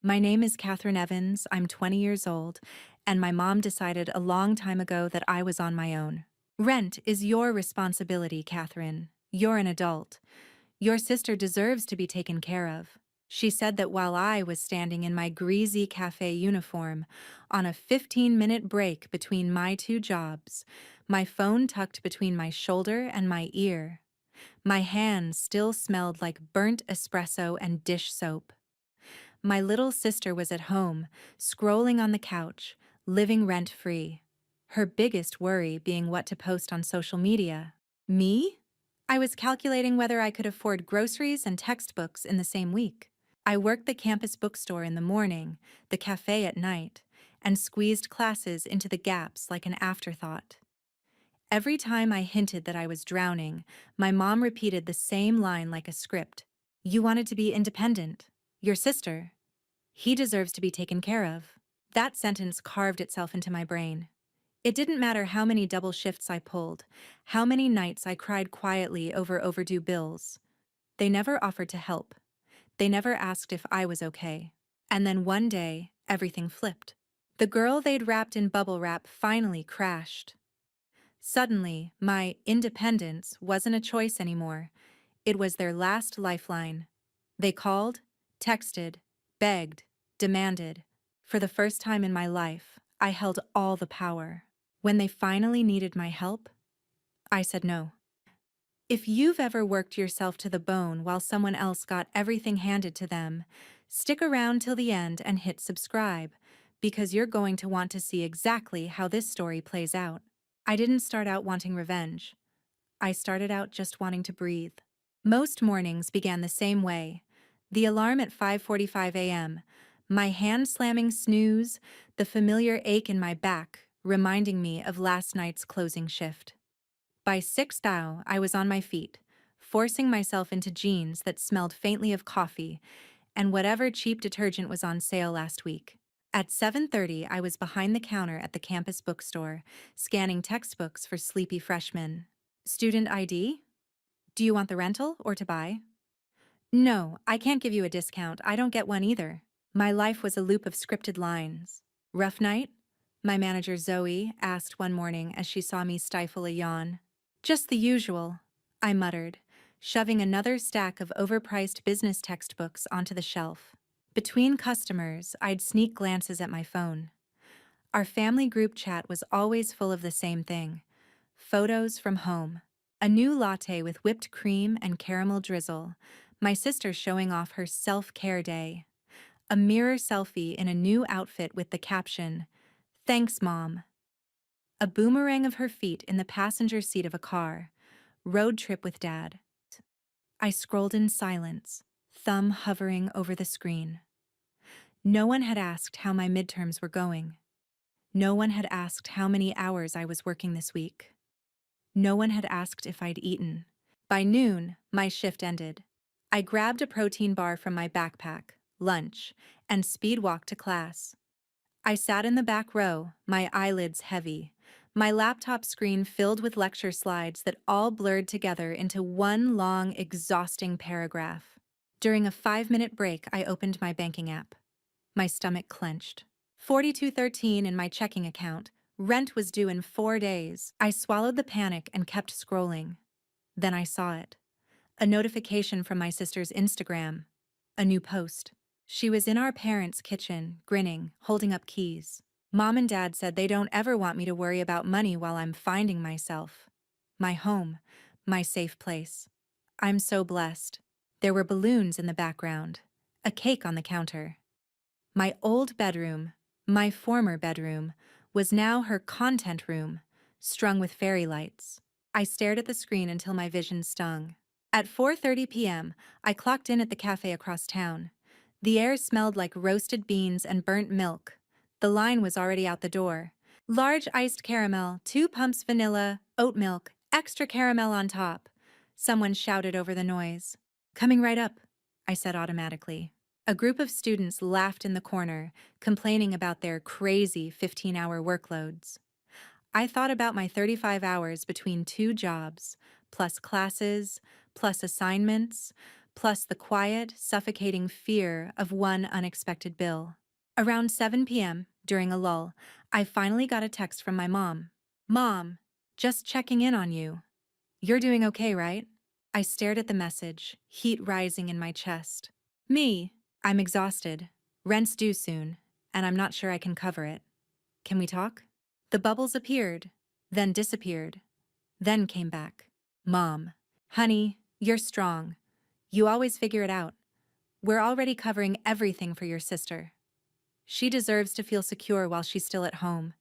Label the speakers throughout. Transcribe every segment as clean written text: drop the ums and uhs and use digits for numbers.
Speaker 1: My name is Catherine Evans. I'm 20 years old, and my mom decided a long time ago that I was on my own. Rent is your responsibility, Catherine. You're an adult. Your sister deserves to be taken care of. She said that while I was standing in my greasy cafe uniform, on a 15-minute break between my two jobs, my phone tucked between my shoulder and my ear. My hands still smelled like burnt espresso and dish soap. My little sister was at home, scrolling on the couch, living rent-free. Her biggest worry being what to post on social media. Me? I was calculating whether I could afford groceries and textbooks in the same week. I worked the campus bookstore in the morning, the cafe at night, and squeezed classes into the gaps like an afterthought. Every time I hinted that I was drowning, my mom repeated the same line like a script. You wanted to be independent. Your sister. He deserves to be taken care of. That sentence carved itself into my brain. It didn't matter how many double shifts I pulled, how many nights I cried quietly over overdue bills. They never offered to help. They never asked if I was okay. And then one day, everything flipped. The girl they'd wrapped in bubble wrap finally crashed. Suddenly, my independence wasn't a choice anymore. It was their last lifeline. They called, texted, begged, demanded. For the first time in my life, I held all the power. When they finally needed my help, I said no. If you've ever worked yourself to the bone while someone else got everything handed to them, stick around till the end and hit subscribe, because you're going to want to see exactly how this story plays out. I didn't start out wanting revenge. I started out just wanting to breathe. Most mornings began the same way. The alarm at 5:45 a.m., my hand-slamming snooze, the familiar ache in my back, reminding me of last night's closing shift. By 6:00, I was on my feet, forcing myself into jeans that smelled faintly of coffee and whatever cheap detergent was on sale last week. At 7:30, I was behind the counter at the campus bookstore, scanning textbooks for sleepy freshmen. Student ID? Do you want the rental or to buy? No, I can't give you a discount. I don't get one either. My life was a loop of scripted lines. Rough night? My manager Zoe asked one morning as she saw me stifle a yawn. Just the usual, I muttered, shoving another stack of overpriced business textbooks onto the shelf. Between customers, I'd sneak glances at my phone. Our family group chat was always full of the same thing: photos from home. A new latte with whipped cream and caramel drizzle, my sister showing off her self-care day. A mirror selfie in a new outfit with the caption, "Thanks, Mom." A boomerang of her feet in the passenger seat of a car. Road trip with Dad. I scrolled in silence, thumb hovering over the screen. No one had asked how my midterms were going. No one had asked how many hours I was working this week. No one had asked if I'd eaten. By noon, my shift ended. I grabbed a protein bar from my backpack, lunch, and speed walked to class. I sat in the back row, my eyelids heavy, my laptop screen filled with lecture slides that all blurred together into one long, exhausting paragraph. During a 5-minute break, I opened my banking app. My stomach clenched. 4213 in my checking account. Rent was due in 4 days. I swallowed the panic and kept scrolling. Then I saw it. A notification from my sister's Instagram. A new post. She was in our parents' kitchen, grinning, holding up keys. Mom and Dad said they don't ever want me to worry about money while I'm finding myself. My home, my safe place. I'm so blessed. There were balloons in the background. A cake on the counter. My old bedroom, my former bedroom, was now her content room, strung with fairy lights. I stared at the screen until my vision stung. At 4:30 p.m., I clocked in at the cafe across town. The air smelled like roasted beans and burnt milk. The line was already out the door. Large iced caramel, 2 pumps vanilla, oat milk, extra caramel on top. Someone shouted over the noise. Coming right up, I said automatically. A group of students laughed in the corner, complaining about their crazy 15-hour workloads. I thought about my 35 hours between 2 jobs, plus classes, plus assignments, plus the quiet, suffocating fear of one unexpected bill. Around 7 p.m., during a lull, I finally got a text from my mom. "Mom, just checking in on you. You're doing okay, right?" I stared at the message, heat rising in my chest. "Me, I'm exhausted. Rent's due soon, and I'm not sure I can cover it. Can we talk?" The bubbles appeared, then disappeared, then came back. "Mom, honey, you're strong. You always figure it out. We're already covering everything for your sister. She deserves to feel secure while she's still at home.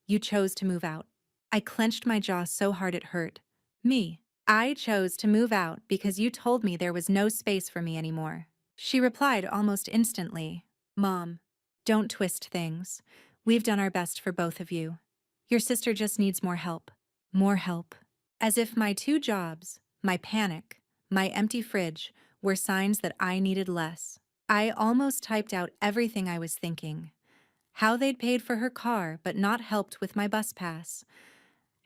Speaker 1: You chose to move out." I clenched my jaw so hard it hurt. Me. I chose to move out because you told me there was no space for me anymore. She replied almost instantly. "Mom, don't twist things. We've done our best for both of you. Your sister just needs more help." More help. As if my two jobs, my panic, my empty fridge, were signs that I needed less. I almost typed out everything I was thinking. How they'd paid for her car but not helped with my bus pass.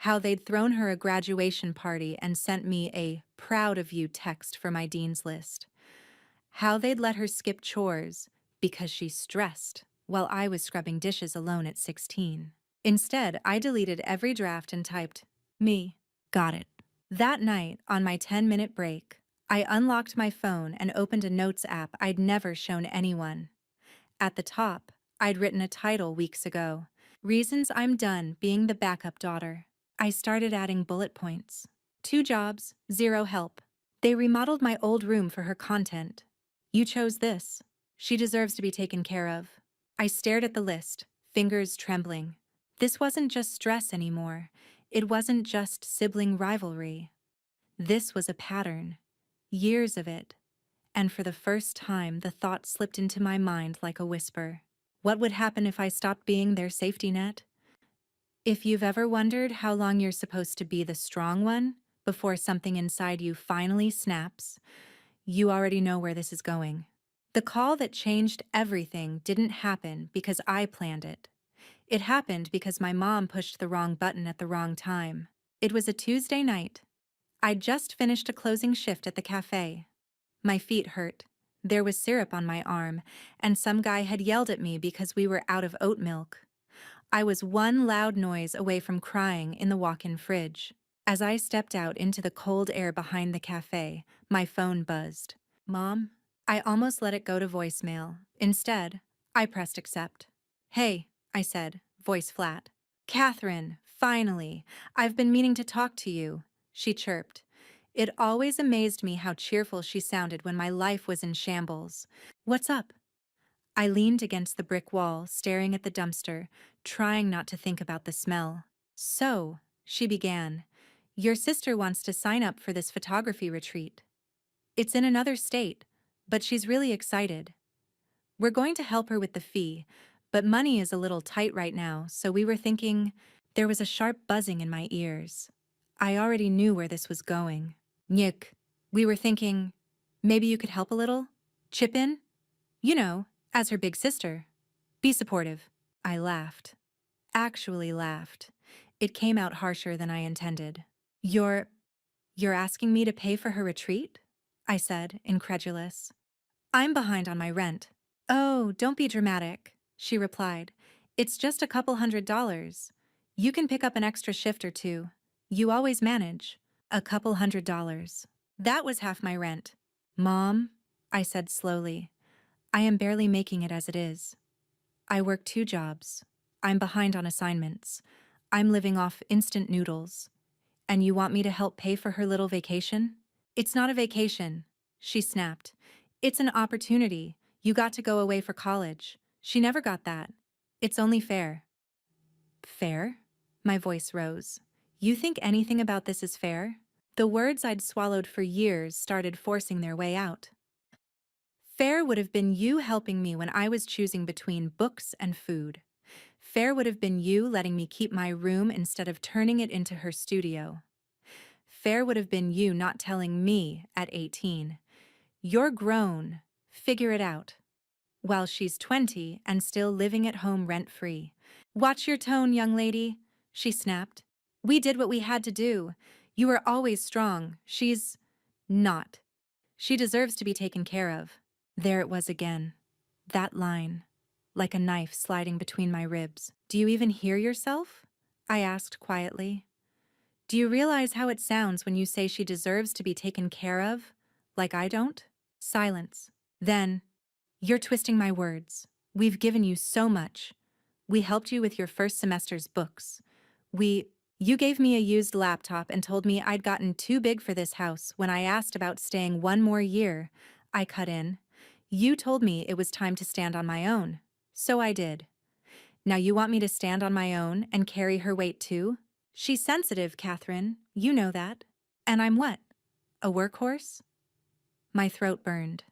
Speaker 1: How they'd thrown her a graduation party and sent me a "proud of you" text for my dean's list. How they'd let her skip chores because she's stressed while I was scrubbing dishes alone at 16. Instead, I deleted every draft and typed, "Me. Got it." That night, on my 10-minute break, I unlocked my phone and opened a notes app I'd never shown anyone. At the top, I'd written a title weeks ago: "Reasons I'm done being the backup daughter." I started adding bullet points. 2 jobs, 0 help. They remodeled my old room for her content. "You chose this. She deserves to be taken care of." I stared at the list, fingers trembling. This wasn't just stress anymore. It wasn't just sibling rivalry. This was a pattern. Years of it. And for the first time, the thought slipped into my mind like a whisper. What would happen if I stopped being their safety net? If you've ever wondered how long you're supposed to be the strong one before something inside you finally snaps, you already know where this is going. The call that changed everything didn't happen because I planned it. It happened because my mom pushed the wrong button at the wrong time. It was a Tuesday night. I'd just finished a closing shift at the cafe. My feet hurt. There was syrup on my arm, and some guy had yelled at me because we were out of oat milk. I was one loud noise away from crying in the walk-in fridge. As I stepped out into the cold air behind the cafe, my phone buzzed. "Mom?" I almost let it go to voicemail. Instead, I pressed accept. "Hey," I said, voice flat. "Catherine, finally. I've been meaning to talk to you," she chirped. It always amazed me how cheerful she sounded when my life was in shambles. "What's up?" I leaned against the brick wall, staring at the dumpster, trying not to think about the smell. "So," she began, "your sister wants to sign up for this photography retreat. It's in another state, but she's really excited. We're going to help her with the fee, but money is a little tight right now, so we were thinking—" There was a sharp buzzing in my ears. I already knew where this was going. "Nick, we were thinking, maybe you could help a little? Chip in? You know, as her big sister. Be supportive." I laughed. Actually laughed. It came out harsher than I intended. You're asking me to pay for her retreat?" I said, incredulous. "I'm behind on my rent." "Oh, don't be dramatic," she replied. "It's just a couple $100. You can pick up an extra shift or two. You always manage." A couple $100. That was half my rent. "Mom," I said slowly, "I am barely making it as it is. I work 2 jobs. I'm behind on assignments. I'm living off instant noodles. And you want me to help pay for her little vacation?" "It's not a vacation," she snapped. "It's an opportunity. You got to go away for college. She never got that. It's only fair." "Fair?" My voice rose. "You think anything about this is fair?" The words I'd swallowed for years started forcing their way out. "Fair would have been you helping me when I was choosing between books and food. Fair would have been you letting me keep my room instead of turning it into her studio. Fair would have been you not telling me at 18, 'You're grown, figure it out,' while she's 20 and still living at home rent-free." "Watch your tone, young lady," she snapped. "We did what we had to do. You were always strong. She's not." She deserves to be taken care of. There it was again. That line, like a knife sliding between my ribs. Do you even hear yourself? I asked quietly. Do you realize how it sounds when you say she deserves to be taken care of, like I don't? Silence. Then, you're twisting my words. We've given you so much. We helped you with your first semester's books. You gave me a used laptop and told me I'd gotten too big for this house when I asked about staying one more year. I cut in. You told me it was time to stand on my own. So I did. Now you want me to stand on my own and carry her weight too? She's sensitive, Catherine. You know that. And I'm what? A workhorse? My throat burned.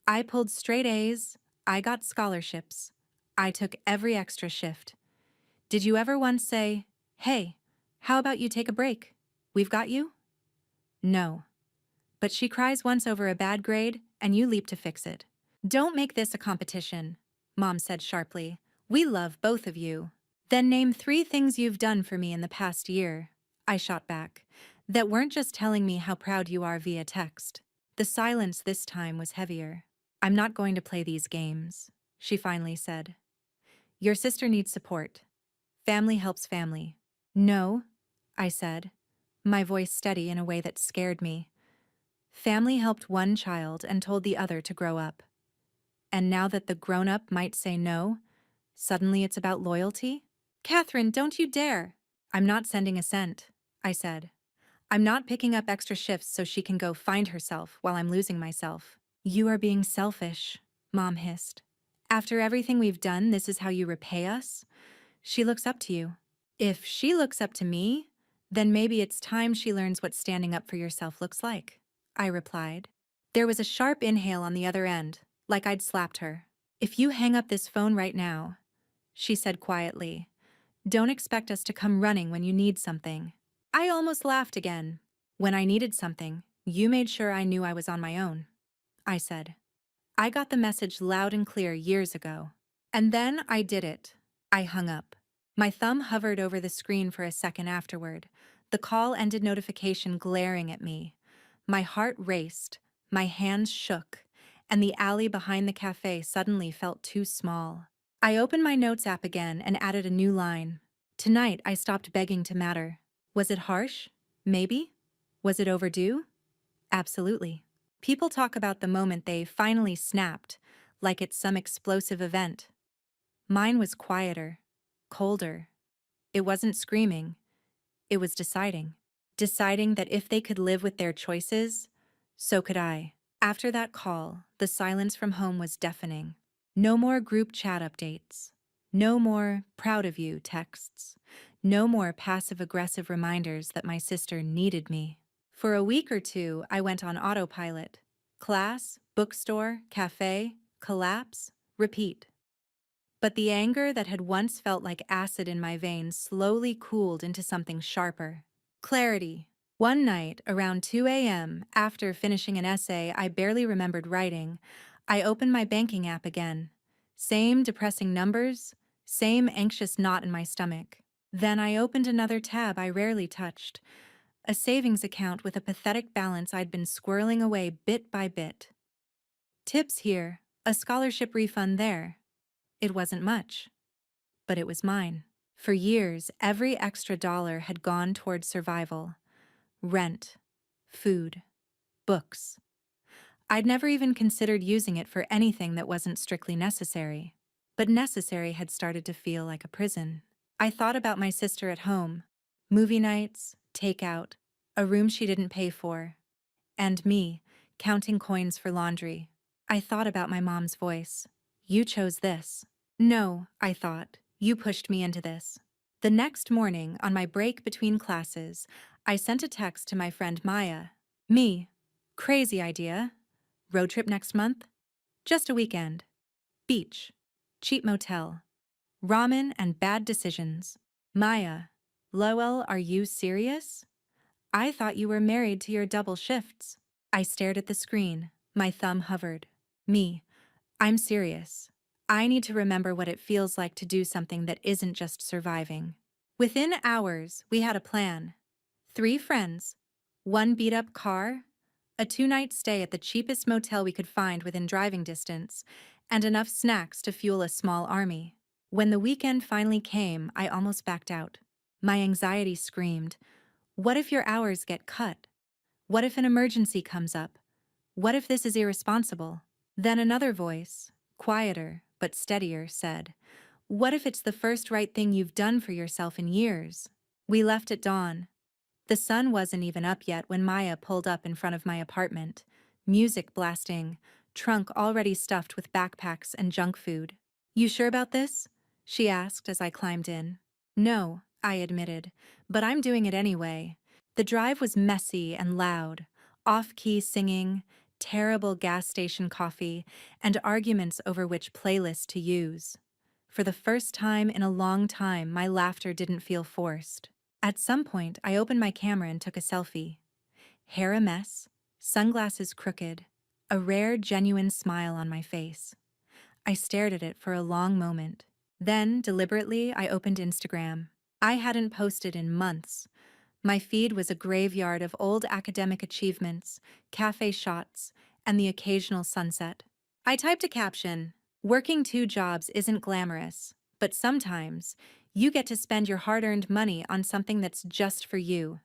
Speaker 1: I pulled straight A's. I got scholarships. I took every extra shift. Did you ever once say, "Hey, how about you take a break? We've got you"? No. But she cries once over a bad grade, and you leap to fix it. Don't make this a competition, Mom said sharply. We love both of you. Then name 3 things you've done for me in the past year, I shot back, that weren't just telling me how proud you are via text. The silence this time was heavier. I'm not going to play these games, she finally said. Your sister needs support. Family helps family. No, I said, my voice steady in a way that scared me. Family helped one child and told the other to grow up. And now that the grown-up might say no, suddenly it's about loyalty? Catherine, don't you dare! I'm not sending a cent, I said. I'm not picking up extra shifts so she can go find herself while I'm losing myself. You are being selfish, Mom hissed. After everything we've done, this is how you repay us? She looks up to you. If she looks up to me, then maybe it's time she learns what standing up for yourself looks like, I replied. There was a sharp inhale on the other end, like I'd slapped her. If you hang up this phone right now, she said quietly, don't expect us to come running when you need something. I almost laughed again. When I needed something, you made sure I knew I was on my own, I said. I got the message loud and clear years ago. And then I did it. I hung up. My thumb hovered over the screen for a second afterward, the call-ended notification glaring at me. My heart raced, my hands shook, and the alley behind the cafe suddenly felt too small. I opened my notes app again and added a new line. Tonight I stopped begging to matter. Was it harsh? Maybe. Was it overdue? Absolutely. People talk about the moment they finally snapped, like it's some explosive event. Mine was quieter, colder. It wasn't screaming. It was deciding. Deciding that if they could live with their choices, so could I. After that call, the silence from home was deafening. No more group chat updates. No more proud of you texts. No more passive-aggressive reminders that my sister needed me. For a week or 2, I went on autopilot. Class, bookstore, cafe, collapse, repeat. But the anger that had once felt like acid in my veins slowly cooled into something sharper. Clarity. One night, around 2 a.m., after finishing an essay I barely remembered writing, I opened my banking app again. Same depressing numbers, same anxious knot in my stomach. Then I opened another tab I rarely touched, a savings account with a pathetic balance I'd been squirreling away bit by bit. Tips here, a scholarship refund there. It wasn't much, but it was mine. For years, every extra dollar had gone toward survival. Rent, food, books. I'd never even considered using it for anything that wasn't strictly necessary. But necessary had started to feel like a prison. I thought about my sister at home. Movie nights, takeout, a room she didn't pay for. And me, counting coins for laundry. I thought about my mom's voice. You chose this. No, I thought. You pushed me into this. The next morning, on my break between classes, I sent a text to my friend Maya. Me. Crazy idea. Road trip next month? Just a weekend. Beach. Cheap motel. Ramen and bad decisions. Maya. Lowell, are you serious? I thought you were married to your double shifts. I stared at the screen. My thumb hovered. Me. I'm serious. I need to remember what it feels like to do something that isn't just surviving. Within hours, we had a plan. 3 friends, 1 beat-up car, a 2-night stay at the cheapest motel we could find within driving distance, and enough snacks to fuel a small army. When the weekend finally came, I almost backed out. My anxiety screamed, "What if your hours get cut? What if an emergency comes up? What if this is irresponsible?" Then another voice, quieter but steadier, said, "What if it's the first right thing you've done for yourself in years?" We left at dawn. The sun wasn't even up yet when Maya pulled up in front of my apartment, music blasting, trunk already stuffed with backpacks and junk food. "You sure about this?" she asked as I climbed in. "No," I admitted, "but I'm doing it anyway." The drive was messy and loud, off-key singing, terrible gas station coffee, and arguments over which playlist to use. For the first time in a long time, my laughter didn't feel forced. At some point, I opened my camera and took a selfie. Hair a mess, sunglasses crooked, a rare, genuine smile on my face. I stared at it for a long moment. Then, deliberately, I opened Instagram. I hadn't posted in months. My feed was a graveyard of old academic achievements, cafe shots, and the occasional sunset. I typed a caption, "Working 2 jobs isn't glamorous, but sometimes you get to spend your hard-earned money on something that's just for you.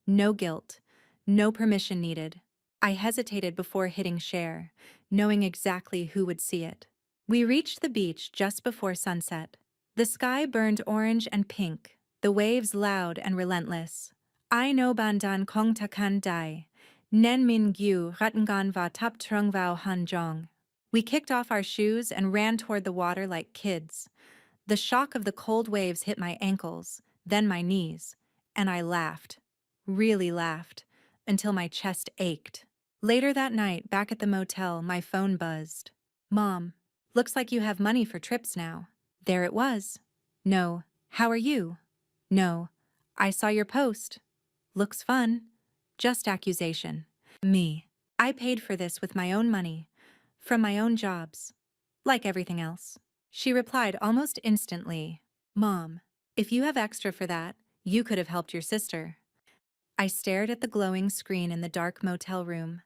Speaker 1: No guilt, no permission needed." I hesitated before hitting share, knowing exactly who would see it. We reached the beach just before sunset. The sky burned orange and pink, the waves loud and relentless. "I no bandan kong takan dai. Nen min gyu ratangan va tap trung vao han jong." We kicked off our shoes and ran toward the water like kids. The shock of the cold waves hit my ankles, then my knees, and I laughed. Really laughed, until my chest ached. Later that night, back at the motel, my phone buzzed. "Mom, looks like you have money for trips now." There it was. "No, how are you?" "No, I saw your post. Looks fun." Just accusation. Me. I paid for this with my own money, from my own jobs, like everything else. She replied almost instantly, "Mom, if you have extra for that, you could have helped your sister." I stared at the glowing screen in the dark motel room.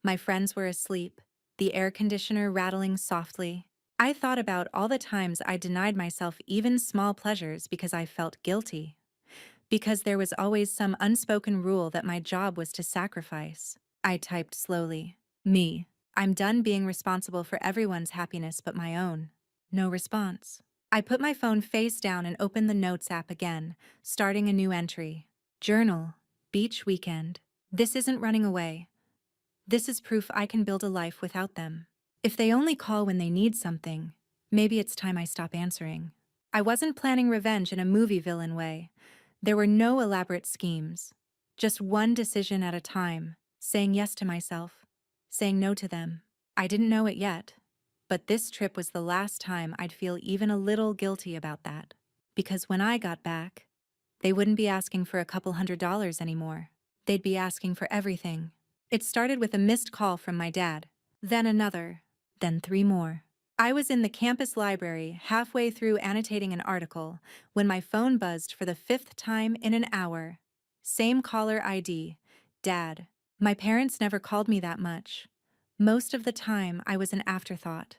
Speaker 1: My friends were asleep, the air conditioner rattling softly. I thought about all the times I denied myself even small pleasures because I felt guilty. Because there was always some unspoken rule that my job was to sacrifice. I typed slowly, "Me. I'm done being responsible for everyone's happiness but my own." No response. I put my phone face down and opened the Notes app again, starting a new entry. Journal. Beach weekend. This isn't running away. This is proof I can build a life without them. If they only call when they need something, maybe it's time I stop answering. I wasn't planning revenge in a movie villain way. There were no elaborate schemes. Just one decision at a time, saying yes to myself, saying no to them. I didn't know it yet, but this trip was the last time I'd feel even a little guilty about that. Because when I got back, they wouldn't be asking for a couple $100 anymore. They'd be asking for everything. It started with a missed call from my dad, then another, then 3 more. I was in the campus library, halfway through annotating an article, when my phone buzzed for the 5th time in an hour. Same caller ID, Dad. My parents never called me that much. Most of the time, I was an afterthought,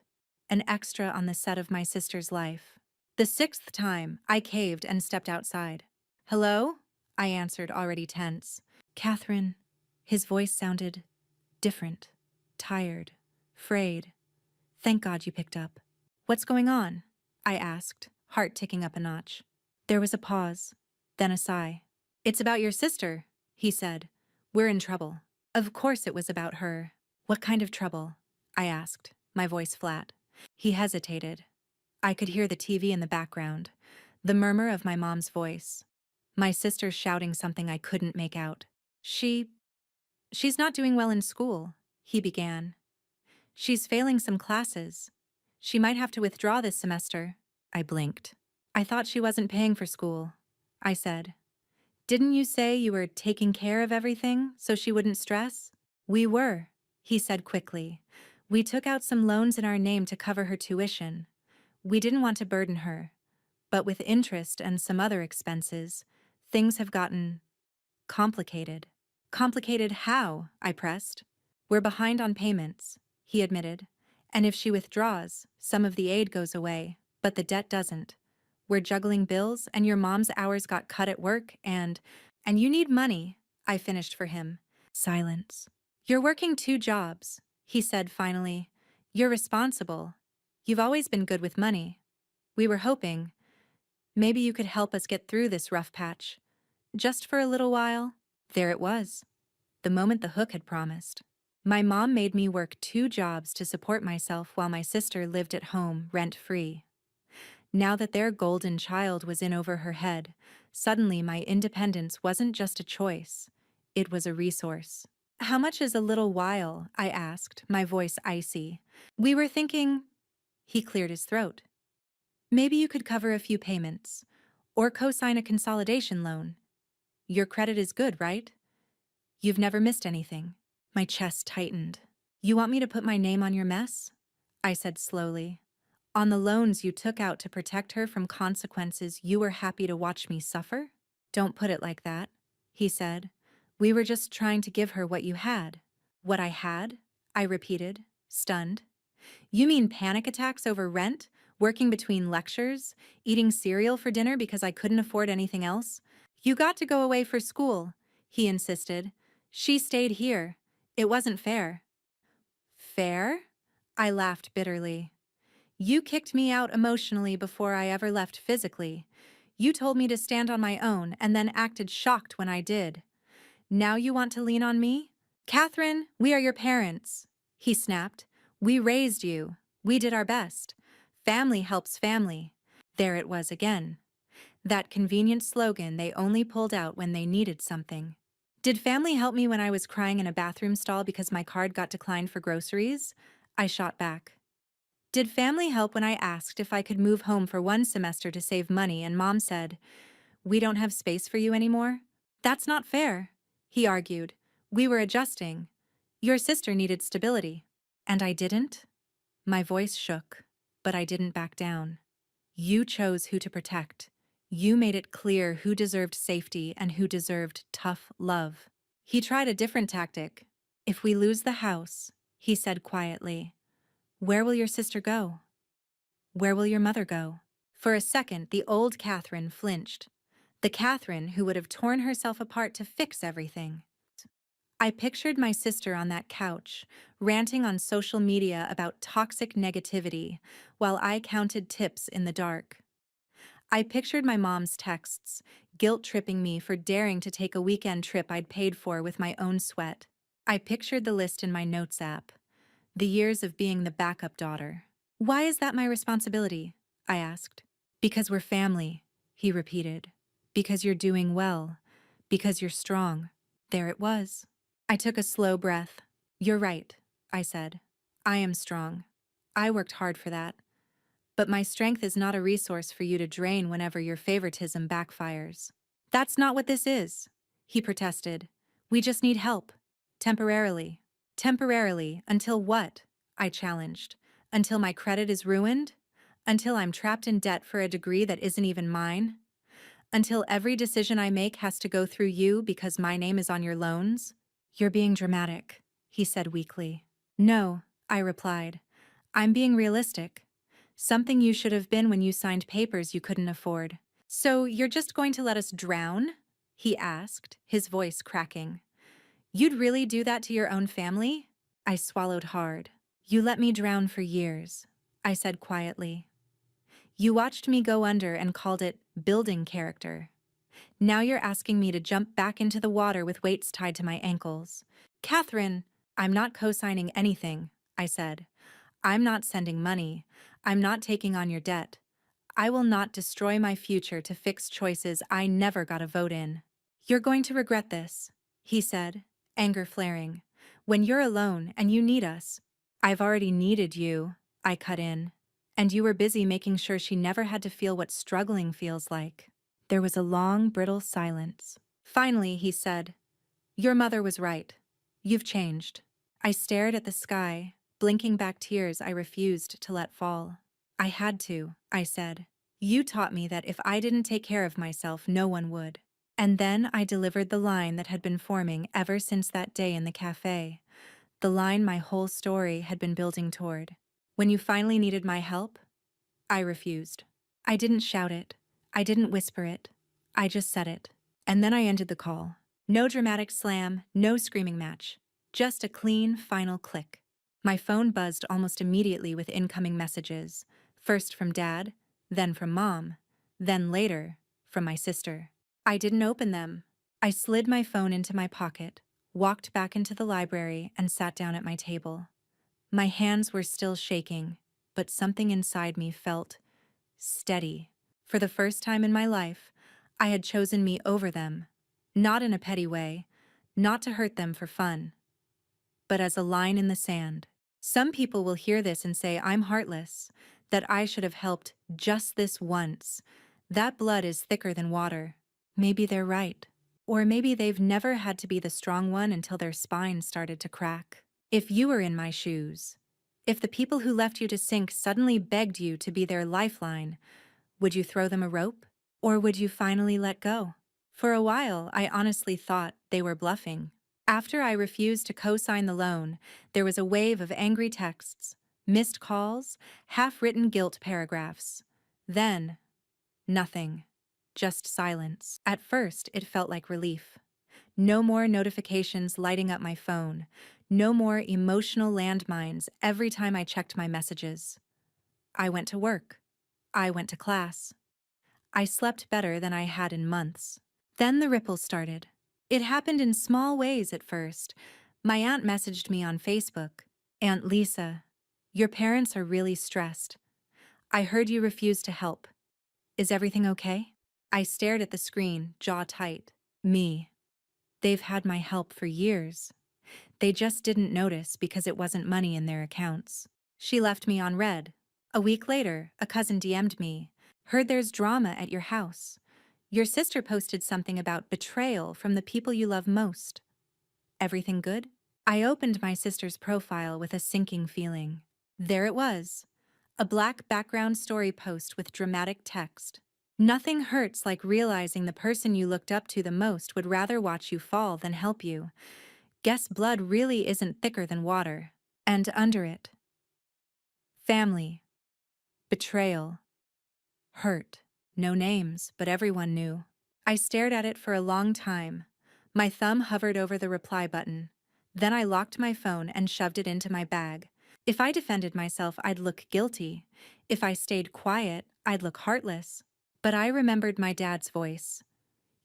Speaker 1: an extra on the set of my sister's life. The 6th time, I caved and stepped outside. "Hello?" I answered, already tense. "Catherine." His voice sounded different, tired, frayed. "Thank God you picked up." "What's going on?" I asked, heart ticking up a notch. There was a pause, then a sigh. "It's about your sister," he said. "We're in trouble." Of course it was about her. "What kind of trouble?" I asked, my voice flat. He hesitated. I could hear the TV in the background, the murmur of my mom's voice. My sister shouting something I couldn't make out. She's not doing well in school," he began. "She's failing some classes. She might have to withdraw this semester." I blinked. "I thought she wasn't paying for school," I said. "Didn't you say you were taking care of everything so she wouldn't stress?" "We were," he said quickly. "We took out some loans in our name to cover her tuition. We didn't want to burden her. But with interest and some other expenses, things have gotten complicated." "Complicated how?" I pressed. We're behind on payments, he admitted. And if she withdraws, some of the aid goes away, but the debt doesn't. We're juggling bills, and your mom's hours got cut at work, and you need money, I finished for him. Silence. You're working 2 jobs, he said finally. You're responsible. You've always been good with money. We were hoping, maybe you could help us get through this rough patch. Just for a little while. There it was. The moment the hook had promised. My mom made me work 2 jobs to support myself while my sister lived at home, rent-free. Now that their golden child was in over her head, suddenly my independence wasn't just a choice. It was a resource. How much is a little while? I asked, my voice icy. We were thinking... He cleared his throat. Maybe you could cover a few payments, or co-sign a consolidation loan. Your credit is good, right? You've never missed anything. My chest tightened. You want me to put my name on your mess? I said slowly. On the loans you took out to protect her from consequences you were happy to watch me suffer? Don't put it like that, he said. We were just trying to give her what you had. What I had? I repeated, stunned. You mean panic attacks over rent, working between lectures, eating cereal for dinner because I couldn't afford anything else? You got to go away for school, he insisted. She stayed here. It wasn't fair. Fair? I laughed bitterly. You kicked me out emotionally before I ever left physically. You told me to stand on my own and then acted shocked when I did. Now you want to lean on me? Catherine, we are your parents, he snapped. We raised you. We did our best. Family helps family. There it was again. That convenient slogan they only pulled out when they needed something. Did family help me when I was crying in a bathroom stall because my card got declined for groceries? I shot back. Did family help when I asked if I could move home for 1 semester to save money and Mom said, "We don't have space for you anymore"? That's not fair, he argued. We were adjusting. Your sister needed stability. And I didn't? My voice shook, but I didn't back down. You chose who to protect. You made it clear who deserved safety and who deserved tough love. He tried a different tactic. If we lose the house, he said quietly, where will your sister go? Where will your mother go? For a second, the old Catherine flinched. The Catherine who would have torn herself apart to fix everything. I pictured my sister on that couch, ranting on social media about toxic negativity, while I counted tips in the dark. I pictured my mom's texts, guilt-tripping me for daring to take a weekend trip I'd paid for with my own sweat. I pictured the list in my notes app. The years of being the backup daughter. Why is that my responsibility? I asked. Because we're family, he repeated. Because you're doing well. Because you're strong. There it was. I took a slow breath. You're right, I said. I am strong. I worked hard for that. But my strength is not a resource for you to drain whenever your favoritism backfires. That's not what this is, he protested. We just need help. Temporarily. Temporarily, until what? I challenged. Until my credit is ruined? Until I'm trapped in debt for a degree that isn't even mine? Until every decision I make has to go through you because my name is on your loans? You're being dramatic, he said weakly. No, I replied. I'm being realistic. Something you should have been when you signed papers you couldn't afford. So you're just going to let us drown? He asked, his voice cracking. You'd really do that to your own family? I swallowed hard. You let me drown for years, I said quietly. You watched me go under and called it building character. Now you're asking me to jump back into the water with weights tied to my ankles. Catherine, I'm not co-signing anything, I said. I'm not sending money. I'm not taking on your debt. I will not destroy my future to fix choices I never got a vote in. You're going to regret this, he said, anger flaring. When you're alone and you need us. I've already needed you, I cut in. And you were busy making sure she never had to feel what struggling feels like. There was a long, brittle silence. Finally, he said, Your mother was right. You've changed. I stared at the sky, blinking back tears I refused to let fall. I had to, I said. You taught me that if I didn't take care of myself, no one would. And then I delivered the line that had been forming ever since that day in the cafe. the line my whole story had been building toward. When you finally needed my help, I refused. I didn't shout it. I didn't whisper it. I just said it. And then I ended the call. No dramatic slam, no screaming match. Just a clean, final click. My phone buzzed almost immediately with incoming messages, first from Dad, then from Mom, then later, from my sister. I didn't open them. I slid my phone into my pocket, walked back into the library, and sat down at my table. My hands were still shaking, but something inside me felt steady. For the first time in my life, I had chosen me over them, not in a petty way, not to hurt them for fun, but as a line in the sand. Some people will hear this and say I'm heartless, that I should have helped just this once. That blood is thicker than water. Maybe they're right. Or maybe they've never had to be the strong one until their spine started to crack. If you were in my shoes, if the people who left you to sink suddenly begged you to be their lifeline, would you throw them a rope? Or would you finally let go? For a while, I honestly thought they were bluffing. After I refused to co-sign the loan, there was a wave of angry texts, missed calls, half-written guilt paragraphs. Then, nothing. Just silence. At first, it felt like relief. No more notifications lighting up my phone. No more emotional landmines every time I checked my messages. I went to work. I went to class. I slept better than I had in months. Then the ripples started. It happened in small ways at first. My aunt messaged me on Facebook. Aunt Lisa, your parents are really stressed. I heard you refused to help. Is everything okay? I stared at the screen, jaw tight. Me. They've had my help for years. They just didn't notice because it wasn't money in their accounts. She left me on red. A week later, a cousin DM'd me. Heard there's drama at your house. Your sister posted something about betrayal from the people you love most. Everything good? I opened my sister's profile with a sinking feeling. There it was. A black background story post with dramatic text. Nothing hurts like realizing the person you looked up to the most would rather watch you fall than help you. Guess blood really isn't thicker than water. And under it, family, betrayal, hurt. No names, but everyone knew. I stared at it for a long time. My thumb hovered over the reply button. Then I locked my phone and shoved it into my bag. If I defended myself, I'd look guilty. If I stayed quiet, I'd look heartless. But I remembered my dad's voice.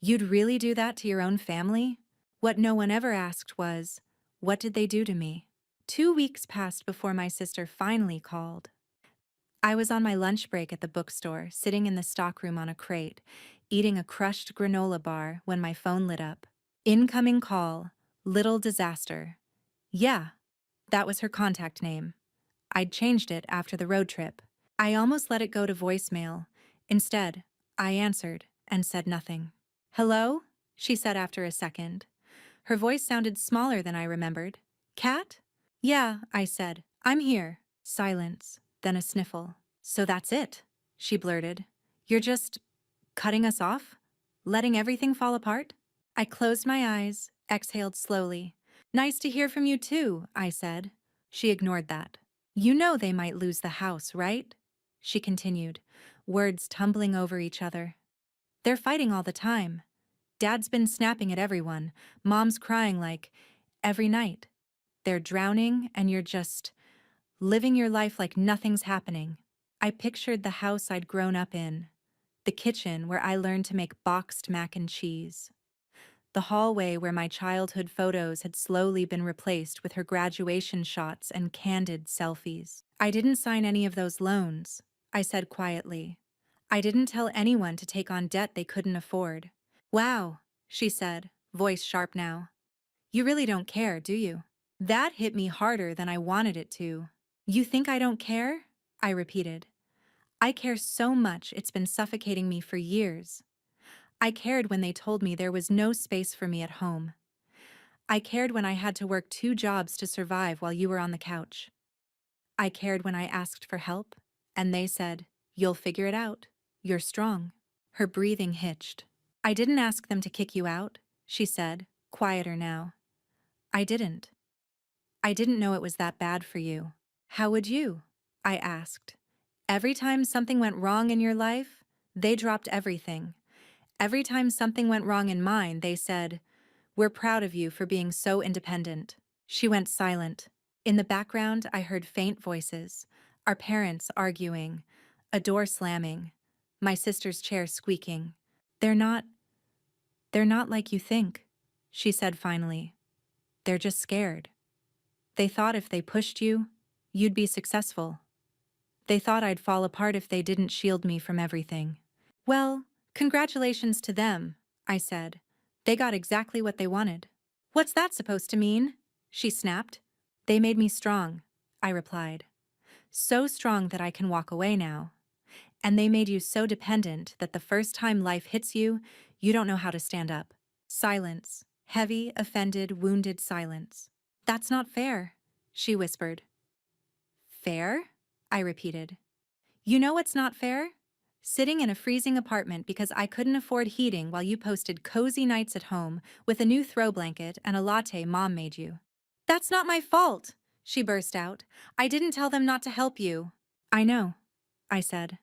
Speaker 1: You'd really do that to your own family? What no one ever asked was, what did they do to me? 2 weeks passed before my sister finally called. I was on my lunch break at the bookstore, sitting in the stockroom on a crate, eating a crushed granola bar when my phone lit up. Incoming call, Little Disaster. Yeah, that was her contact name. I'd changed it after the road trip. I almost let it go to voicemail. Instead, I answered and said nothing. Hello? She said after a second. Her voice sounded smaller than I remembered. Kat? Yeah, I said. I'm here. Silence, then a sniffle. So that's it, she blurted. You're just cutting us off? Letting everything fall apart? I closed my eyes, exhaled slowly. Nice to hear from you too, I said. She ignored that. You know they might lose the house, right? She continued, words tumbling over each other. They're fighting all the time. Dad's been snapping at everyone. Mom's crying like, every night. They're drowning and you're just living your life like nothing's happening. I pictured the house I'd grown up in, the kitchen where I learned to make boxed mac and cheese, the hallway where my childhood photos had slowly been replaced with her graduation shots and candid selfies. I didn't sign any of those loans, I said quietly. I didn't tell anyone to take on debt they couldn't afford. Wow, she said, voice sharp now. You really don't care, do you? That hit me harder than I wanted it to. You think I don't care? I repeated. I care so much it's been suffocating me for years. I cared when they told me there was no space for me at home. I cared when I had to work 2 jobs to survive while you were on the couch. I cared when I asked for help, and they said, you'll figure it out. You're strong. Her breathing hitched. I didn't ask them to kick you out, she said, quieter now. I didn't. I didn't know it was that bad for you. How would you? I asked. Every time something went wrong in your life, they dropped everything. Every time something went wrong in mine, they said, "We're proud of you for being so independent." She went silent. In the background, I heard faint voices, our parents arguing, a door slamming, my sister's chair squeaking. They're not, they're not like you think, she said finally. They're just scared. They thought if they pushed you, you'd be successful. They thought I'd fall apart if they didn't shield me from everything. Well, congratulations to them, I said. They got exactly what they wanted. What's that supposed to mean? She snapped. They made me strong, I replied. So strong that I can walk away now. And they made you so dependent that the first time life hits you, you don't know how to stand up. Silence. Heavy, offended, wounded silence. That's not fair, she whispered. Fair? I repeated. You know what's not fair? Sitting in a freezing apartment because I couldn't afford heating while you posted cozy nights at home with a new throw blanket and a latte Mom made you. That's not my fault, she burst out. I didn't tell them not to help you. I know, I said.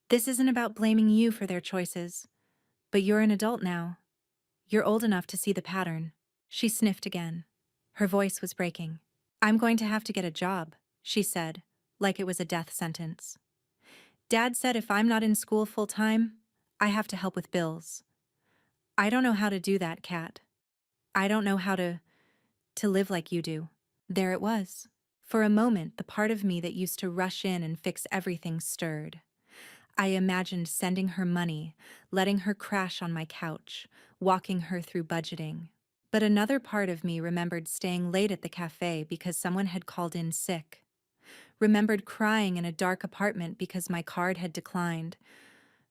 Speaker 1: This isn't about blaming you for their choices. But you're an adult now. You're old enough to see the pattern. She sniffed again. Her voice was breaking. I'm going to have to get a job, she said, like it was a death sentence. Dad said if I'm not in school full-time, I have to help with bills. I don't know how to do that, Kat. I don't know how to live like you do. There it was. For a moment, the part of me that used to rush in and fix everything stirred. I imagined sending her money, letting her crash on my couch, walking her through budgeting. But another part of me remembered staying late at the cafe because someone had called in sick. Remembered crying in a dark apartment because my card had declined.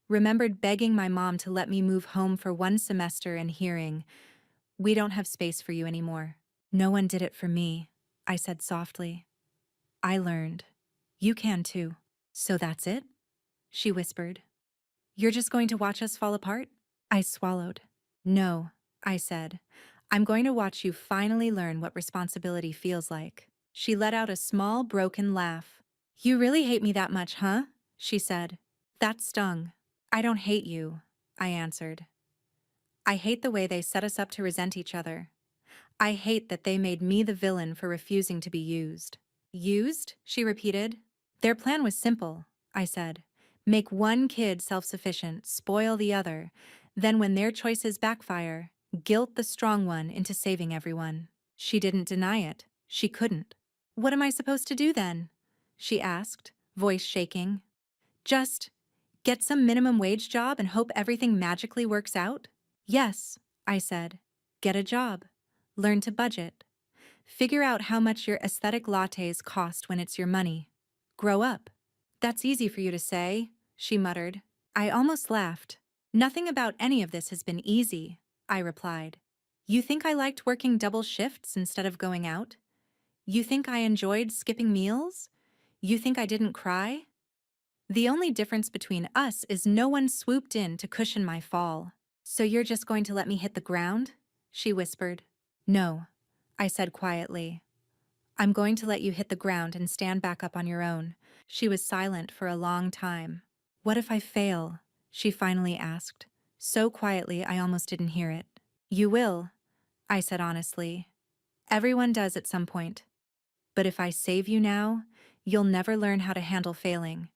Speaker 1: Remembered begging my mom to let me move home for one semester and hearing, "We don't have space for you anymore." No one did it for me, I said softly. I learned. You can too. So that's it? She whispered. You're just going to watch us fall apart? I swallowed. No, I said. I'm going to watch you finally learn what responsibility feels like. She let out a small, broken laugh. You really hate me that much, huh? She said. That stung. I don't hate you, I answered. I hate the way they set us up to resent each other. I hate that they made me the villain for refusing to be used. Used? She repeated. Their plan was simple, I said. Make one kid self-sufficient, spoil the other, then when their choices backfire, guilt the strong one into saving everyone. She didn't deny it. She couldn't. What am I supposed to do then? She asked, voice shaking. Just get some minimum wage job and hope everything magically works out? Yes, I said. Get a job. Learn to budget. Figure out how much your aesthetic lattes cost when it's your money. Grow up. That's easy for you to say, she muttered. I almost laughed. Nothing about any of this has been easy, I replied. You think I liked working double shifts instead of going out? You think I enjoyed skipping meals? You think I didn't cry? The only difference between us is no one swooped in to cushion my fall. So you're just going to let me hit the ground? She whispered. No, I said quietly. I'm going to let you hit the ground and stand back up on your own. She was silent for a long time. What if I fail? She finally asked, so quietly I almost didn't hear it. You will, I said honestly. Everyone does at some point. But if I save you now, you'll never learn how to handle failing.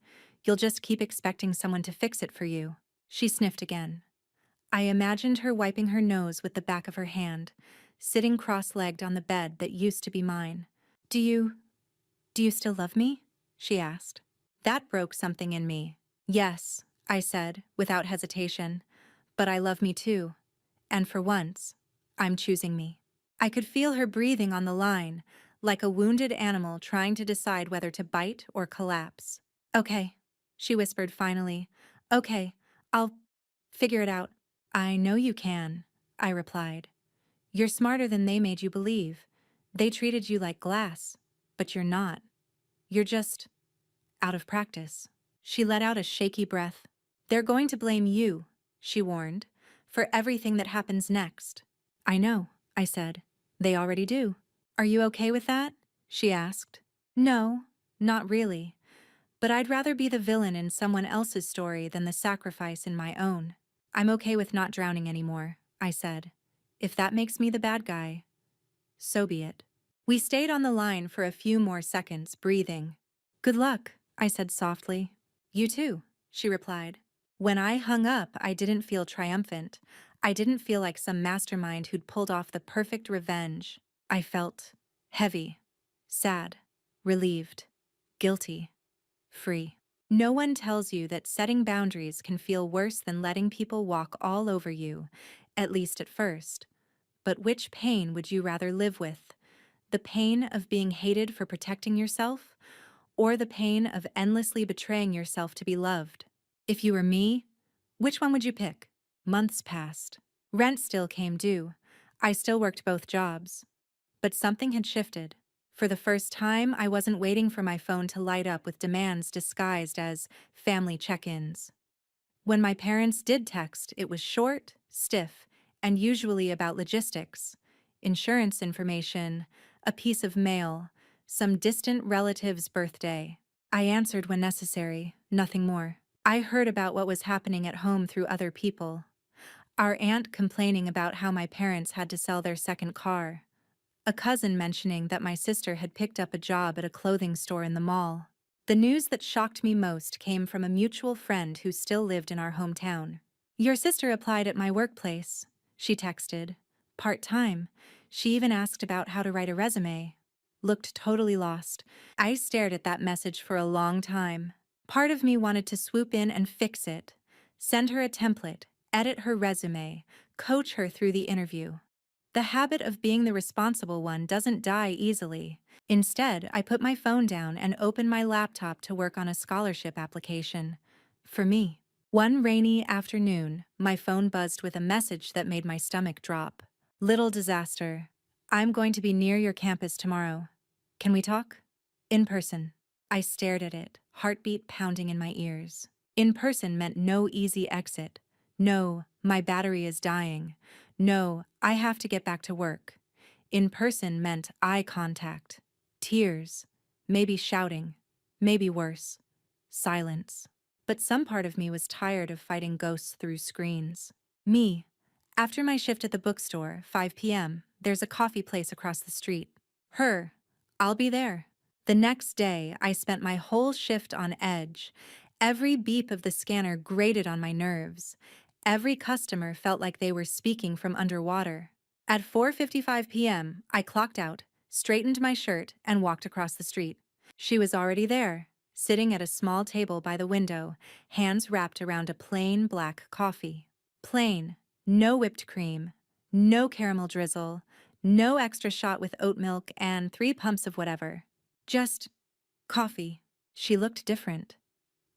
Speaker 1: You'll just keep expecting someone to fix it for you. She sniffed again. I imagined her wiping her nose with the back of her hand, sitting cross-legged on the bed that used to be mine. Do you still love me? She asked. That broke something in me. Yes, I said, without hesitation. But I love me too. And for once, I'm choosing me. I could feel her breathing on the line, like a wounded animal trying to decide whether to bite or collapse. Okay, she whispered finally. Okay, I'll figure it out. I know you can, I replied. You're smarter than they made you believe. They treated you like glass, but you're not. You're just out of practice. She let out a shaky breath. They're going to blame you, she warned, for everything that happens next. I know, I said. They already do. Are you okay with that? She asked. No, not really. But I'd rather be the villain in someone else's story than the sacrifice in my own. I'm okay with not drowning anymore, I said. If that makes me the bad guy, so be it. We stayed on the line for a few more seconds, breathing. Good luck, I said softly. You too, she replied. When I hung up, I didn't feel triumphant. I didn't feel like some mastermind who'd pulled off the perfect revenge. I felt heavy, sad, relieved, guilty, free. No one tells you that setting boundaries can feel worse than letting people walk all over you, at least at first. But which pain would you rather live with? The pain of being hated for protecting yourself, or the pain of endlessly betraying yourself to be loved? If you were me, which one would you pick? Months passed. Rent still came due. I still worked both jobs. But something had shifted. For the first time, I wasn't waiting for my phone to light up with demands disguised as family check-ins. When my parents did text, it was short, stiff, and usually about logistics, insurance information, a piece of mail, some distant relative's birthday. I answered when necessary, nothing more. I heard about what was happening at home through other people. Our aunt complaining about how my parents had to sell their second car. A cousin mentioning that my sister had picked up a job at a clothing store in the mall. The news that shocked me most came from a mutual friend who still lived in our hometown. Your sister applied at my workplace, she texted. Part-time. She even asked about how to write a resume. Looked totally lost. I stared at that message for a long time. Part of me wanted to swoop in and fix it. Send her a template, edit her resume, coach her through the interview. The habit of being the responsible one doesn't die easily. Instead, I put my phone down and opened my laptop to work on a scholarship application. For me. One rainy afternoon, my phone buzzed with a message that made my stomach drop. Little disaster. I'm going to be near your campus tomorrow. Can we talk? In person. I stared at it, heartbeat pounding in my ears. In person meant no easy exit. No, my battery is dying. No, I have to get back to work. In person meant eye contact. Tears. Maybe shouting. Maybe worse. Silence. But some part of me was tired of fighting ghosts through screens. Me. After my shift at the bookstore, 5 p.m., there's a coffee place across the street. Her. I'll be there. The next day, I spent my whole shift on edge. Every beep of the scanner grated on my nerves. Every customer felt like they were speaking from underwater. At 4:55 p.m., I clocked out, straightened my shirt, and walked across the street. She was already there, sitting at a small table by the window, hands wrapped around a plain black coffee. Plain, no whipped cream, no caramel drizzle, no extra shot with oat milk and 3 pumps of whatever. Just coffee. She looked different.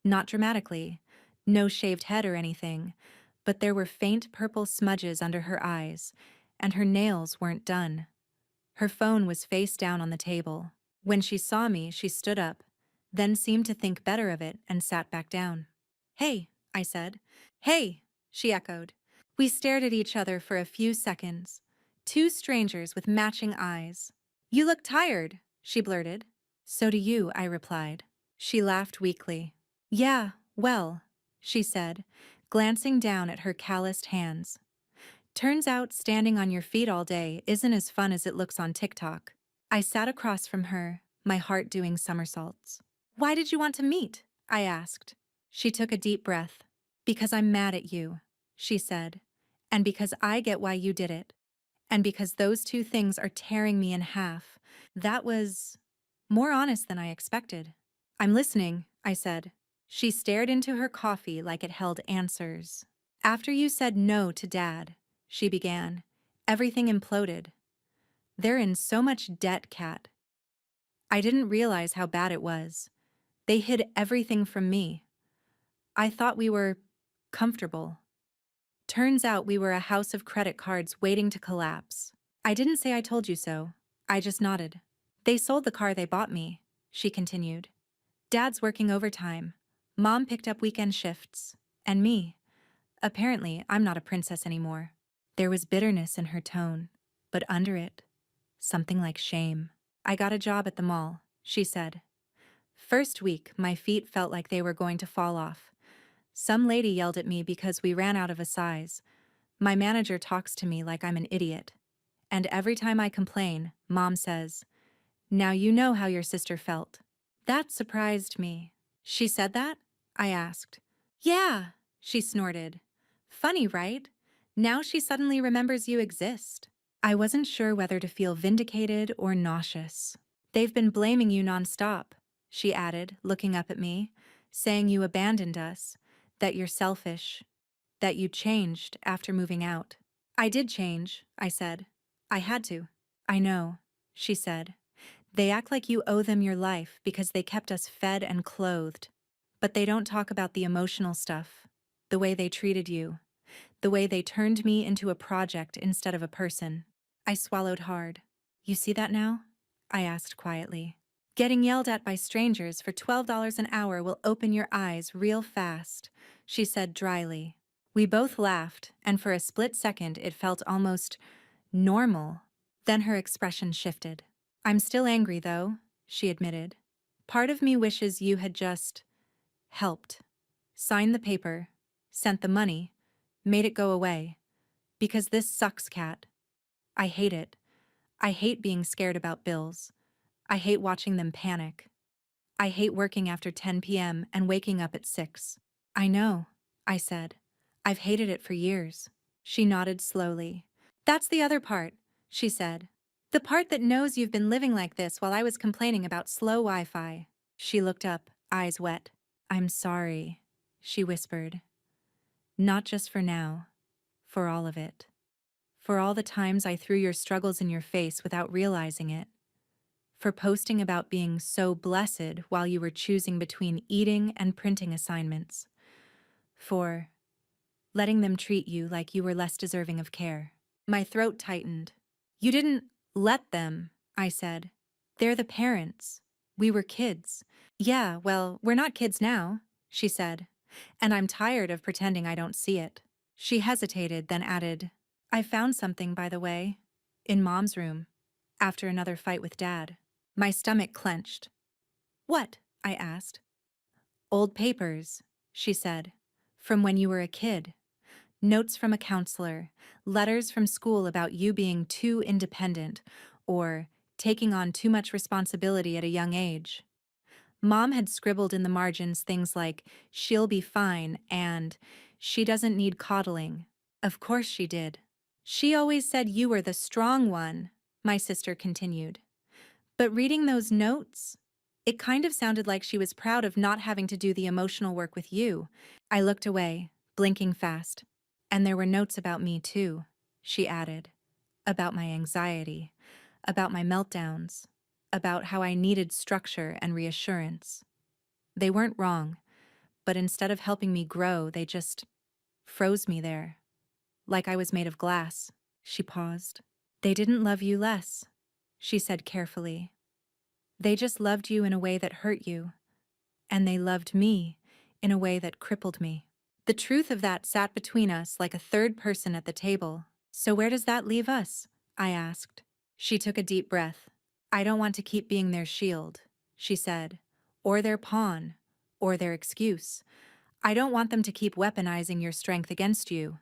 Speaker 1: Not dramatically, no shaved head or anything, but there were faint purple smudges under her eyes, and her nails weren't done. Her phone was face down on the table. When she saw me, she stood up, then seemed to think better of it and sat back down. Hey, I said. Hey, she echoed. We stared at each other for a few seconds. Two strangers with matching eyes. You look tired, she blurted. So do you, I replied. She laughed weakly. Yeah, well, she said, glancing down at her calloused hands. Turns out standing on your feet all day isn't as fun as it looks on TikTok. I sat across from her, my heart doing somersaults. Why did you want to meet? I asked. She took a deep breath. Because I'm mad at you, she said. And because I get why you did it. And because those two things are tearing me in half. That was more honest than I expected. I'm listening, I said. She stared into her coffee like it held answers. After you said no to Dad, she began, everything imploded. They're in so much debt, Kat. I didn't realize how bad it was. They hid everything from me. I thought we were comfortable. Turns out we were a house of credit cards waiting to collapse. I didn't say I told you so. I just nodded. They sold the car they bought me, she continued. Dad's working overtime. Mom picked up weekend shifts. And me. Apparently, I'm not a princess anymore. There was bitterness in her tone, but under it, Something like shame. I got a job at the mall, she said. First week, my feet felt like they were going to fall off. Some lady yelled at me because we ran out of a size. My manager talks to me like I'm an idiot. And every time I complain, Mom says, "Now you know how your sister felt." That surprised me. She said that? I asked. Yeah, she snorted. Funny, right? Now she suddenly remembers you exist. I wasn't sure whether to feel vindicated or nauseous. They've been blaming you nonstop, she added, looking up at me, saying you abandoned us, that you're selfish, that you changed after moving out. I did change, I said. I had to. I know, she said. They act like you owe them your life because they kept us fed and clothed. But they don't talk about the emotional stuff, the way they treated you, the way they turned me into a project instead of a person. I swallowed hard. You see that now? I asked quietly. Getting yelled at by strangers for $12 an hour will open your eyes real fast, she said dryly. We both laughed, and for a split second it felt almost normal. Then her expression shifted. I'm still angry, though, she admitted. Part of me wishes you had just helped. Signed the paper, sent the money, made it go away. Because this sucks, Kat. I hate it. I hate being scared about bills. I hate watching them panic. I hate working after 10 p.m. and waking up at 6. I know, I said. I've hated it for years. She nodded slowly. That's the other part, she said. The part that knows you've been living like this while I was complaining about slow Wi-Fi. She looked up, eyes wet. I'm sorry, she whispered. Not just for now, for all of it. For all the times I threw your struggles in your face without realizing it. For posting about being so blessed while you were choosing between eating and printing assignments. For letting them treat you like you were less deserving of care. My throat tightened. You didn't let them, I said. They're the parents. We were kids. Yeah, well, we're not kids now, she said. And I'm tired of pretending I don't see it. She hesitated, then added, I found something, by the way, in Mom's room, after another fight with Dad. My stomach clenched. What? I asked. Old papers, she said, from when you were a kid. Notes from a counselor, letters from school about you being too independent or taking on too much responsibility at a young age. Mom had scribbled in the margins things like, she'll be fine and she doesn't need coddling. Of course she did. She always said you were the strong one, my sister continued. But reading those notes, it kind of sounded like she was proud of not having to do the emotional work with you. I looked away, blinking fast. And there were notes about me too, she added. About my anxiety, about my meltdowns, about how I needed structure and reassurance. They weren't wrong, but instead of helping me grow, they just froze me there. Like I was made of glass. She paused. They didn't love you less, she said carefully. They just loved you in a way that hurt you, and they loved me in a way that crippled me. The truth of that sat between us like a third person at the table. So where does that leave us? I asked. She took a deep breath. I don't want to keep being their shield, she said, or their pawn, or their excuse. I don't want them to keep weaponizing your strength against you,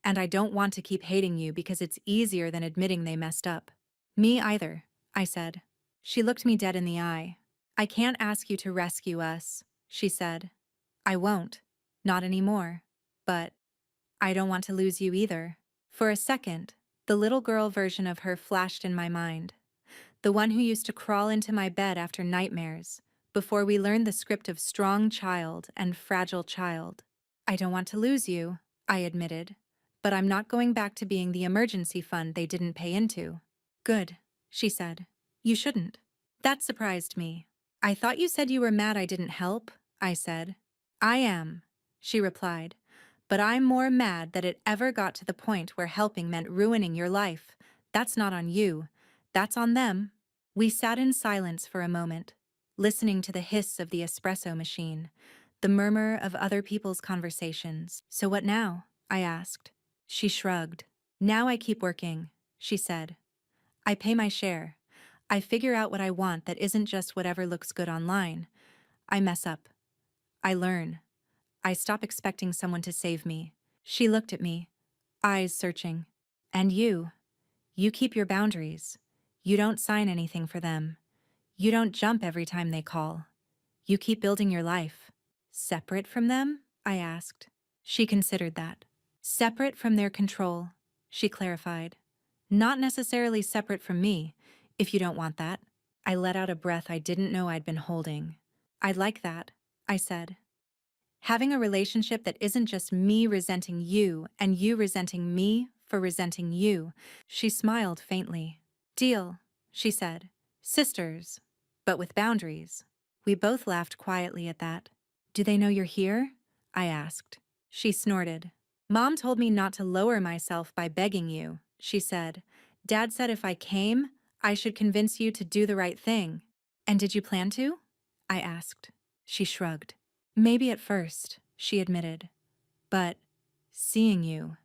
Speaker 1: and I don't want to keep hating you because it's easier than admitting they messed up. Me either, I said. She looked me dead in the eye. I can't ask you to rescue us, she said. I won't. Not anymore. But I don't want to lose you either. For a second, the little girl version of her flashed in my mind. The one who used to crawl into my bed after nightmares, before we learned the script of strong child and fragile child. I don't want to lose you, I admitted. But I'm not going back to being the emergency fund they didn't pay into. Good, she said. You shouldn't. That surprised me. I thought you said you were mad I didn't help, I said. I am, she replied, but I'm more mad that it ever got to the point where helping meant ruining your life. That's not on you. That's on them. We sat in silence for a moment, listening to the hiss of the espresso machine, the murmur of other people's conversations. So what now? I asked. She shrugged. Now I keep working, she said. I pay my share. I figure out what I want that isn't just whatever looks good online. I mess up. I learn. I stop expecting someone to save me. She looked at me, eyes searching. And you keep your boundaries. You don't sign anything for them. You don't jump every time they call. You keep building your life. Separate from them? I asked. She considered that. Separate from their control, she clarified. Not necessarily separate from me, if you don't want that. I let out a breath I didn't know I'd been holding. I'd like that, I said. Having a relationship that isn't just me resenting you and you resenting me for resenting you. She smiled faintly. Deal, she said. Sisters, but with boundaries. We both laughed quietly at that. Do they know you're here? I asked. She snorted. Mom told me not to lower myself by begging you, she said. Dad said if I came, I should convince you to do the right thing. And did you plan to? I asked. She shrugged. Maybe at first, she admitted. But seeing you,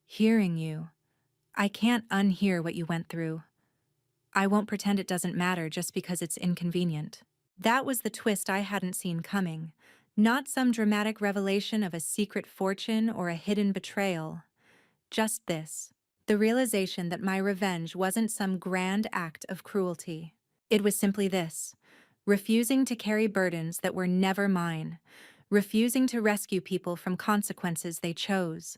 Speaker 1: hearing you, I can't unhear what you went through. I won't pretend it doesn't matter just because it's inconvenient. That was the twist I hadn't seen coming. Not some dramatic revelation of a secret fortune or a hidden betrayal. Just this. The realization that my revenge wasn't some grand act of cruelty. It was simply this: refusing to carry burdens that were never mine, refusing to rescue people from consequences they chose,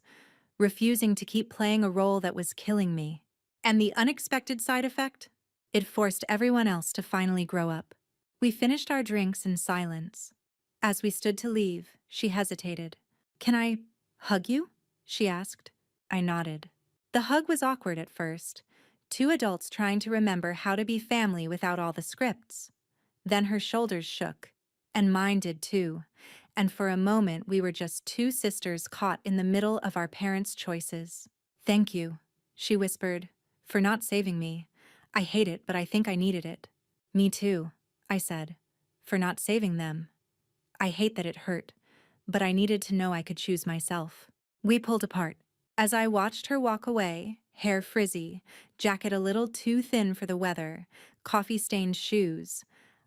Speaker 1: refusing to keep playing a role that was killing me. And the unexpected side effect? It forced everyone else to finally grow up. We finished our drinks in silence. As we stood to leave, she hesitated. Can I hug you? She asked. I nodded. The hug was awkward at first. Two adults trying to remember how to be family without all the scripts. Then her shoulders shook, and mine did too, and for a moment we were just two sisters caught in the middle of our parents' choices. Thank you, she whispered, for not saving me. I hate it, but I think I needed it. Me too, I said, for not saving them. I hate that it hurt, but I needed to know I could choose myself. We pulled apart. As I watched her walk away, hair frizzy, jacket a little too thin for the weather, coffee-stained shoes,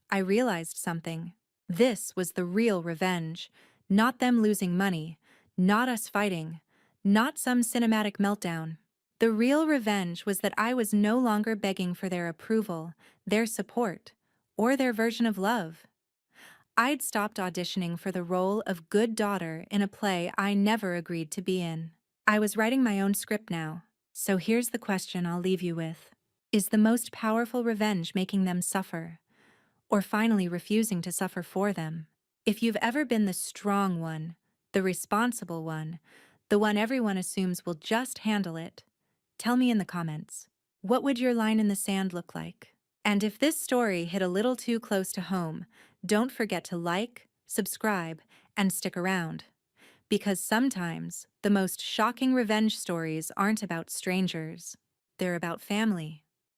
Speaker 1: I realized something. This was the real revenge, not them losing money, not us fighting, not some cinematic meltdown. The real revenge was that I was no longer begging for their approval, their support, or their version of love. I'd stopped auditioning for the role of good daughter in a play I never agreed to be in. I was writing my own script now, so here's the question I'll leave you with. Is the most powerful revenge making them suffer, or finally refusing to suffer for them? If you've ever been the strong one, the responsible one, the one everyone assumes will just handle it, tell me in the comments. What would your line in the sand look like? And if this story hit a little too close to home, don't forget to like, subscribe, and stick around. Because sometimes the most shocking revenge stories aren't about strangers. They're about family.